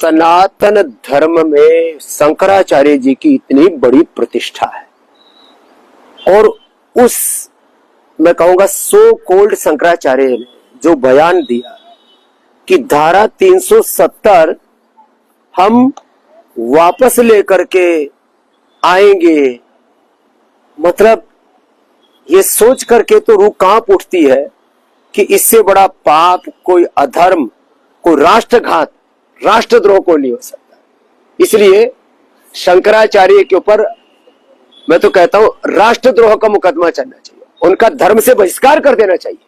सनातन धर्म में शंकराचार्य जी की इतनी बड़ी प्रतिष्ठा है और उस मैं कहूंगा सो कोल्ड शंकराचार्य ने जो बयान दिया कि धारा 370 हम वापस लेकर के आएंगे, मतलब ये सोच करके तो रूह कांप उठती है कि इससे बड़ा पाप कोई अधर्म, कोई राष्ट्रघात, राष्ट्रद्रोह को नहीं हो सकता। इसलिए शंकराचार्य के ऊपर मैं तो कहता हूं राष्ट्रद्रोह का मुकदमा चलना चाहिए, उनका धर्म से बहिष्कार कर देना चाहिए।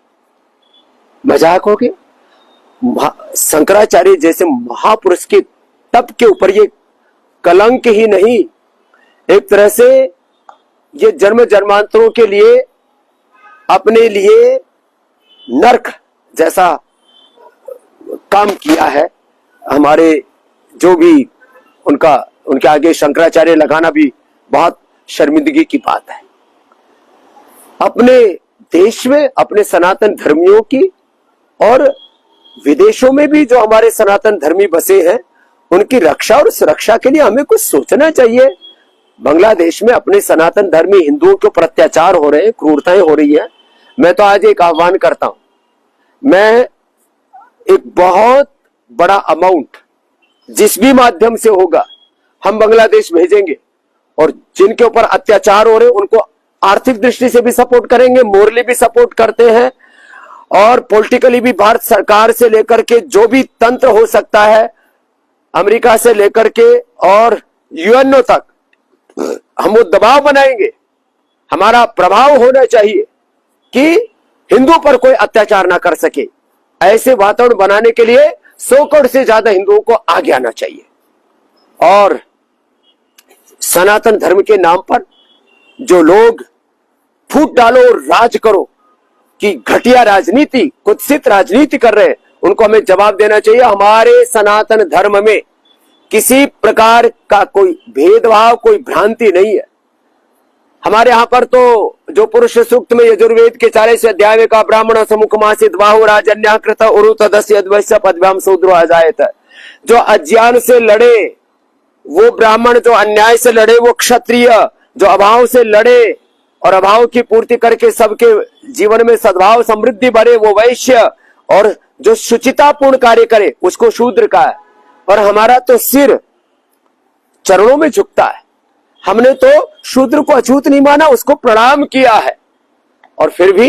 मजाक हो गया। शंकराचार्य जैसे महापुरुष के तप के ऊपर ये कलंक ही नहीं, एक तरह से ये जन्म जन्मांतरों के लिए अपने लिए नरक जैसा काम किया है। हमारे जो भी उनके आगे शंकराचार्य लगाना भी बहुत शर्मिंदगी की बात है। अपने देश में अपने सनातन धर्मियों की और विदेशों में भी जो हमारे सनातन धर्मी बसे हैं उनकी रक्षा और सुरक्षा के लिए हमें कुछ सोचना चाहिए। बांग्लादेश में अपने सनातन धर्मी हिंदुओं के ऊपर अत्याचार हो रहे हैं, क्रूरताएं हो रही है। मैं तो आज एक आह्वान करता हूं, मैं एक बहुत बड़ा अमाउंट जिस भी माध्यम से होगा हम बांग्लादेश भेजेंगे और जिनके ऊपर अत्याचार हो रहे हैं उनको आर्थिक दृष्टि से भी सपोर्ट करेंगे, मोरली भी सपोर्ट करते हैं और पॉलिटिकली भी भारत सरकार से लेकर के जो भी तंत्र हो सकता है, अमेरिका से लेकर के और यूएनओ तक हम वो दबाव बनाएंगे। हमारा प्रभाव होना चाहिए कि हिंदुओं पर कोई अत्याचार ना कर सके। ऐसे वातावरण बनाने के लिए 100 करोड़ से ज्यादा हिंदुओं को आगे आना चाहिए और सनातन धर्म के नाम पर जो लोग फूट डालो और राज करो कि घटिया राजनीति, कुत्सित राजनीति कर रहे हैं, उनको हमें जवाब देना चाहिए। हमारे सनातन धर्म में किसी प्रकार का कोई भेदभाव, कोई भ्रांति नहीं है। हमारे यहां पर तो जो पुरुष सूक्त में यजुर्वेद के 40 अध्याय में का ब्राह्मण समुखमासित बाहु राजन्याकृत उरुतदस्य अद्वैश्य पद्भ्याम शूद्रो अजायत, जो अज्ञान से लड़े वो ब्राह्मण, जो अन्याय से लड़े वो क्षत्रिय, जो अभाव से लड़े और अभाव की पूर्ति करके सबके जीवन में सद्भाव समृद्धि बढ़े वो वैश्य, और जो शुचितापूर्ण कार्य करे उसको शूद्र का है। और हमारा तो सिर चरणों में झुकता है, हमने तो शूद्र को अछूत नहीं माना, उसको प्रणाम किया है। और फिर भी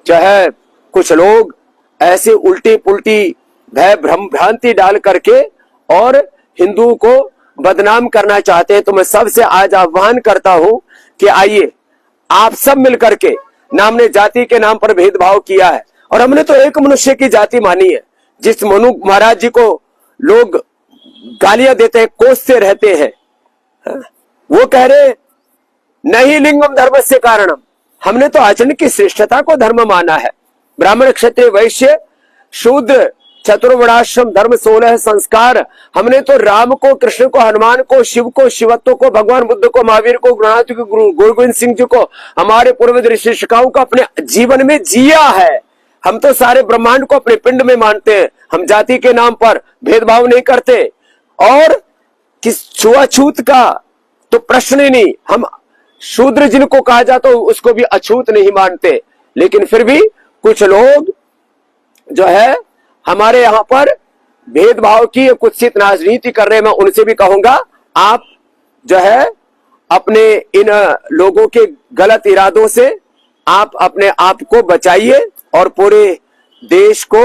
जो है कुछ लोग ऐसे उल्टी पुल्टी भय भ्रम भ्रांति डाल करके और हिंदुओं को बदनाम करना चाहते हैं। तो मैं सबसे आज आह्वान करता हूं कि आइए आप सब मिलकर के, ना हमने जाति के नाम पर भेदभाव किया है और हमने तो एक मनुष्य की जाति मानी है। जिस मनु महाराज जी को लोग गालियां देते हैं, कोसते रहते हैं, वो कह रहे नहीं लिंगम धर्म से कारणम, हमने तो आचरण की श्रेष्ठता को धर्म माना है। ब्राह्मण क्षत्रिय वैश्य शूद्र चतुर्वर्णाश्रम धर्म 16 संस्कार, हमने तो राम को, कृष्ण को, हनुमान को, शिव को, शिवत्व को, भगवान बुद्ध को, महावीर को, गुरुनाथ को, गुरु गोविंद सिंह जी को, हमारे पूर्व ऋषि शिक्षाओं को अपने जीवन में जिया है। हम तो सारे ब्रह्मांड को अपने पिंड में मानते हैं। हम जाति के नाम पर भेदभाव नहीं करते और किस छुआछूत का तो प्रश्न ही नहीं। हम शूद्र जिनको कहा जाता है उसको भी अछूत नहीं मानते, लेकिन फिर भी कुछ लोग जो है हमारे यहां पर भेदभाव की कुत्सित राजनीति कर रहे हैं। मैं उनसे भी कहूंगा आप जो है अपने इन लोगों के गलत इरादों से आप अपने आप को बचाइए और पूरे देश को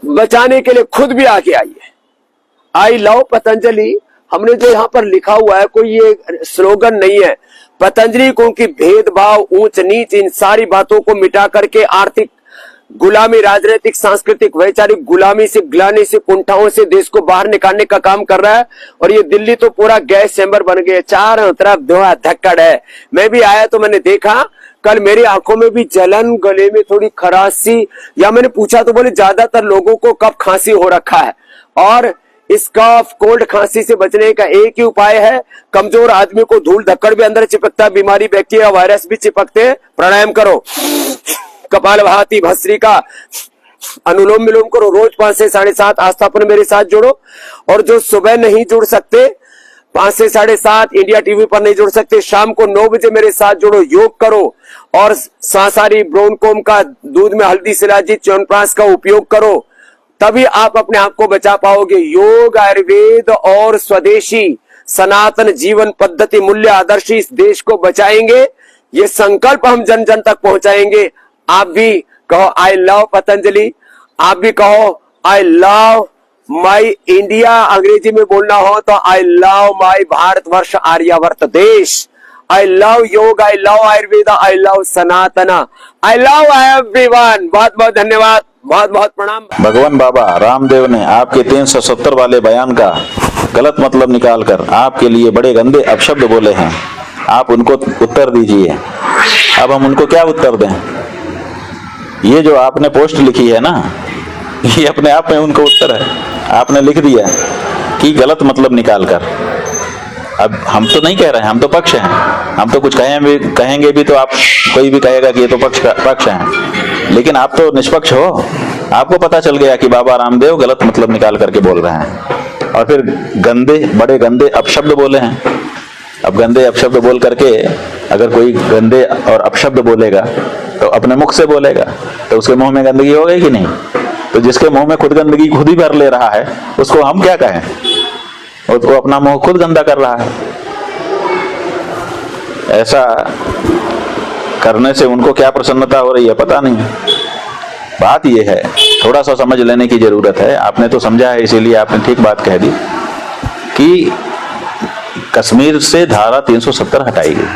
बचाने के लिए खुद भी आगे आइए। आई लव पतंजलि, हमने जो यहां पर लिखा हुआ है कोई ये स्लोगन नहीं है। पतंजलि को उनकी भेदभाव, ऊंच नीच, इन सारी बातों को मिटा करके आर्थिक गुलामी, राजनीतिक, सांस्कृतिक, वैचारिक गुलामी से, ग्लानि से, कुंठाओं से देश को बाहर निकालने का काम कर रहा है। और ये दिल्ली तो पूरा गैस चैम्बर बन गया, चारों तरफ धुआं धक्कड़ है। मैं भी आया तो मैंने देखा, कल मेरी आंखों में भी जलन, गले में थोड़ी खराशी, या मैंने पूछा तो बोले ज्यादातर लोगों को कफ खांसी हो रखा है और इस कफ कोल्ड खांसी से बचने का एक ही उपाय है, कमजोर आदमी को धूल धक्कड़ भी अंदर चिपकता है, बीमारी, बैक्टीरिया, वायरस भी चिपकते हैं। प्राणायाम करो, कपालभाति, भस्त्रिका, अनुलोम विलोम करो रोज 5 से 7:30 आस्था पर मेरे साथ जुड़ो। और जो सुबह नहीं जुड़ सकते 5 से 7:30 इंडिया टीवी पर नहीं जुड़ सकते, शाम को 9 बजे मेरे साथ जुड़ो, योग करो और सांसारी ब्रोनकोम का दूध में हल्दी शिलाजीत च्यवनप्राश का उपयोग करो, तभी आप अपने आप को बचा पाओगे। योग, आयुर्वेद और स्वदेशी सनातन जीवन पद्धति मूल्य आदर्श इस देश को बचाएंगे। ये संकल्प हम जन जन तक पहुंचाएंगे। आप भी कहो आई लव पतंजलि, आप भी कहो आई लव माई इंडिया, अंग्रेजी में बोलना हो तो I love my Bharatvarsh Aryavarta desh, I love yog, I love Ayurveda, I love Sanatana, I love everyone. बहुत बहुत धन्यवाद, बहुत बहुत प्रणाम। भगवान बाबा रामदेव ने आपके 370 वाले बयान का गलत मतलब निकालकर आपके लिए बड़े गंदे अपशब्द बोले हैं। आप उनको उत्तर दीजिए। अब हम उनको क्या उत्तर दें? ये जो आपने पोस्ट लिखी है ना, ये अपने आप में उनको उत्तर है। आपने लिख दिया कि गलत मतलब निकालकर। अब हम तो नहीं कह रहे हैं, हम तो पक्ष हैं। हम तो कुछ कहेंगे भी तो आप कोई भी कहेगा कि ये तो पक्ष हैं, लेकिन आप तो निष्पक्ष हो। आपको पता चल गया कि बाबा रामदेव गलत मतलब निकाल करके बोल रहे हैं और फिर बड़े गंदे अपशब्द बोले हैं। अब गंदे अपशब्द बोल करके अगर कोई गंदे और अपशब्द बोलेगा तो अपने मुख से बोलेगा, तो उसके मुंह में गंदगी हो गई कि नहीं? तो जिसके मुंह में खुद गंदगी खुद ही भर ले रहा है, उसको हम क्या कहें? और वो अपना मुंह खुद गंदा कर रहा है। ऐसा करने से उनको क्या प्रसन्नता हो रही है पता नहीं। बात ये है, थोड़ा सा समझ लेने की जरूरत है। आपने तो समझा है, इसीलिए आपने ठीक बात कह दी कि कश्मीर से धारा 370 हटाई गई।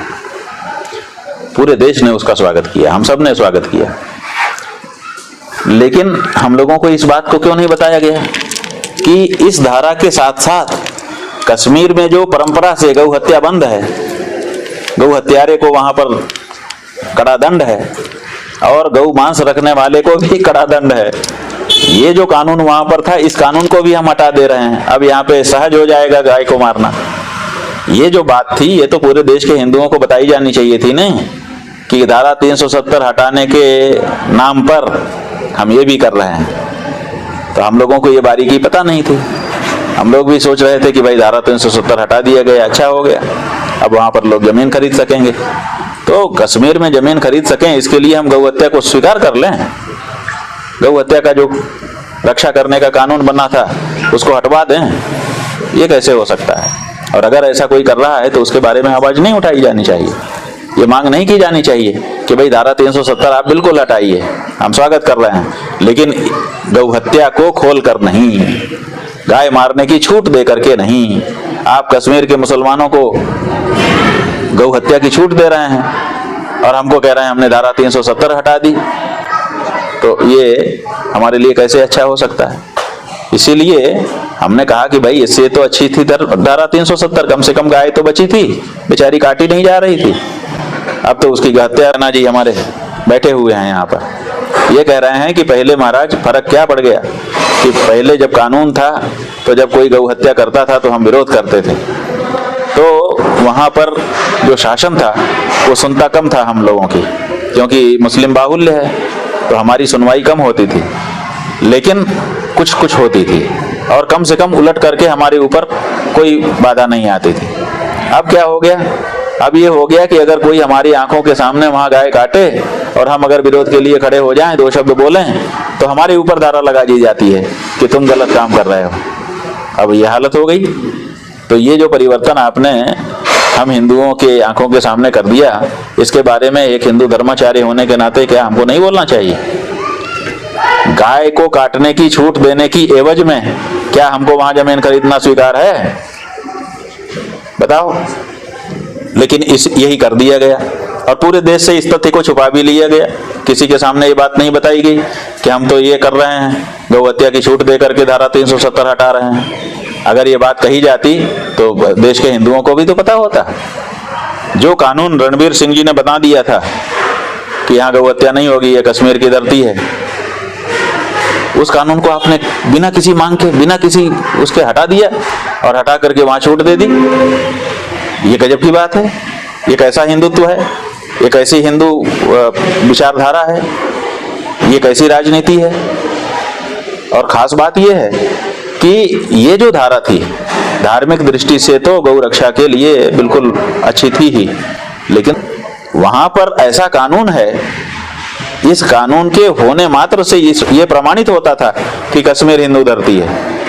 पूरे देश ने उसका स्वागत किया, हम सब ने स्वागत किया, लेकिन हम लोगों को इस बात को क्यों नहीं बताया गया कि इस धारा के साथ साथ कश्मीर में जो परंपरा से गौ हत्या बंद है, गौ हत्यारे को वहां पर कड़ा दंड है और गौ मांस रखने वाले को भी कड़ा दंड है। ये जो कानून वहां पर था, इस कानून को भी हम हटा दे रहे हैं। अब यहाँ पे सहज हो जाएगा गाय को मारना। ये जो बात थी, ये तो पूरे देश के हिंदुओं को बताई जानी चाहिए थी नहीं, कि धारा 370 हटाने के नाम पर हम ये भी कर रहे हैं। तो हम लोगों को ये बारीकी पता नहीं थी। हम लोग भी सोच रहे थे कि भाई धारा 370 हटा दिया गया, अच्छा हो गया, अब वहां पर लोग जमीन खरीद सकेंगे। तो कश्मीर में जमीन खरीद सकें, इसके लिए हम गौ हत्या को स्वीकार कर लें। गौ हत्या का जो रक्षा करने का कानून बना था उसको हटवा दें, ये कैसे हो सकता है? और अगर ऐसा कोई कर रहा है तो उसके बारे में आवाज नहीं उठाई जानी चाहिए, ये मांग नहीं की जानी चाहिए कि भाई धारा 370 आप बिल्कुल हटाइए, हम स्वागत कर रहे हैं, लेकिन गौ हत्या को खोल कर नहीं, गाय मारने की छूट दे करके नहीं। आप कश्मीर के मुसलमानों को गौ हत्या की छूट दे रहे हैं और हमको कह रहे हैं हमने धारा 370 हटा दी। तो ये हमारे लिए कैसे अच्छा हो सकता है? इसीलिए हमने कहा कि भाई इससे तो अच्छी थी धारा 370, कम से कम गाय तो बची थी, बेचारी काटी नहीं जा रही थी। अब तो उसकी हत्या करना जी हमारे बैठे हुए हैं यहाँ पर। ये कह रहे हैं कि पहले महाराज फर्क क्या पड़ गया कि पहले जब कानून था तो जब कोई गौ हत्या करता था तो हम विरोध करते थे, तो वहां पर जो शासन था वो सुनता कम था हम लोगों की, क्योंकि मुस्लिम बाहुल्य है तो हमारी सुनवाई कम होती थी, लेकिन कुछ कुछ होती थी और कम से कम उलट करके हमारे ऊपर कोई बाधा नहीं आती थी। अब क्या हो गया? अब ये हो गया कि अगर कोई हमारी आंखों के सामने वहां गाय काटे और हम अगर विरोध के लिए खड़े हो जाएं, 2 शब्द बोलें, तो हमारे ऊपर धारा लगा दी जाती है कि तुम गलत काम कर रहे हो। अब ये हालत हो गई। तो ये जो परिवर्तन आपने हम हिंदुओं के आंखों के सामने कर दिया, इसके बारे में एक हिंदू धर्माचार्य होने के नाते क्या हमको नहीं बोलना चाहिए? गाय को काटने की छूट देने की एवज में क्या हमको वहां जमीन खरीदना स्वीकार है? बताओ। लेकिन यही कर दिया गया और पूरे देश से इस तथ्य को छुपा भी लिया गया। किसी के सामने ये बात नहीं बताई गई कि हम तो ये कर रहे हैं, गौ हत्या की छूट दे करके धारा 370 हटा रहे हैं। अगर ये बात कही जाती तो देश के हिंदुओं को भी तो पता होता। जो कानून रणबीर सिंह जी ने बना दिया था कि यहाँ गौ हत्या नहीं होगी, ये कश्मीर की धरती है, उस कानून को आपने बिना किसी मांग के, बिना किसी उसके हटा दिया और हटा करके वहां छूट दे दी। ये गजब की बात है। ये कैसा हिंदुत्व है? ये कैसी हिंदू विचारधारा है? ये कैसी राजनीति है? और खास बात यह है कि ये जो धारा थी धार्मिक दृष्टि से तो गौ रक्षा के लिए बिल्कुल अच्छी थी ही, लेकिन वहां पर ऐसा कानून है, इस कानून के होने मात्र से ये प्रमाणित होता था कि कश्मीर हिंदू धरती है।